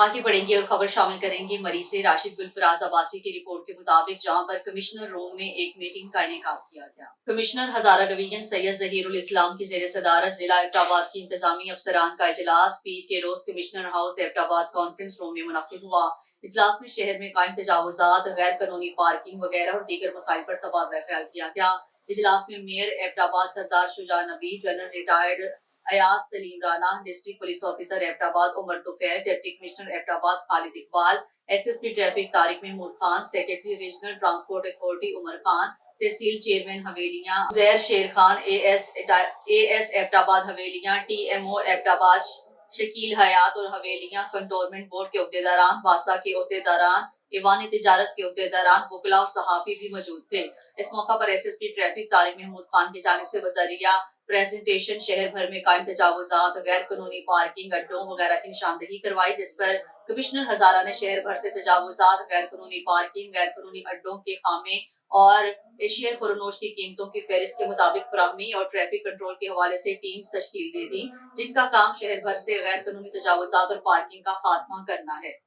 आगे बढ़ेंगे और खबर शामिल करेंगे मरी से। राशिद गुलफराज अब्बासी की रिपोर्ट के मुताबिक जहां पर कमिश्नर रूम में एक मीटिंग का इनेकाद किया गया। कमिश्नर हजारा डिवीजन सैयद जहीरुल इस्लाम की जेर सदारत जिला एबटाबाद की इंतजामी अफसरान का इजलास पीर के रोज commissioner house Abbottabad conference room में मुनक्किद हुआ। इजलास में शहर में कायम तजावुजात, गैर कानूनी पार्किंग वगैरह और दीगर मसाइल पर तबादला ख्याल किया गया। इजलास में mayor Abbottabad Sardar Shuja Nabi, general retired Ayaz Saleem Rana, district police officer Abbottabad Umar Tufail, deputy commissioner Abbottabad Khalid Iqbal, SSP traffic Tariq Mahmood Khan, secretary regional transport authority Umar Khan, tehsil chairman Haveliyan Uzair Sher Khan, AS Abbottabad Haveliyan, TMO Abbottabad Shakeel Hayat और हवेलियां कंटोनमेंट बोर्ड के अहदेदारान, वासा के अहदेदारान, ईवान तिजारत के अहदेदारान, वकला और सहाफी भी मौजूद थे। इस मौका पर एसएसपी ट्रैफिक तारिक महमूद खान की जानिब से बजरिया प्रेजेंटेशन शहर भर में कायम तजावुजात, गैर कानूनी पार्किंग, अड्डों वगैरह की निशानदही करवाई, जिस पर कमिश्नर हजारा ने शहर भर से तजावुजात, गैर कानूनी पार्किंग, गैर कानूनी अड्डों के खामे और एशिया खुरनोश की कीमतों की फहरिस्त के मुताबिक फराहमी और ट्रैफिक कंट्रोल के हवाले से टीम्स तश्कील दे दी, जिनका काम शहर भर से गैर कानूनी तजावुजात और पार्किंग का खात्मा करना है।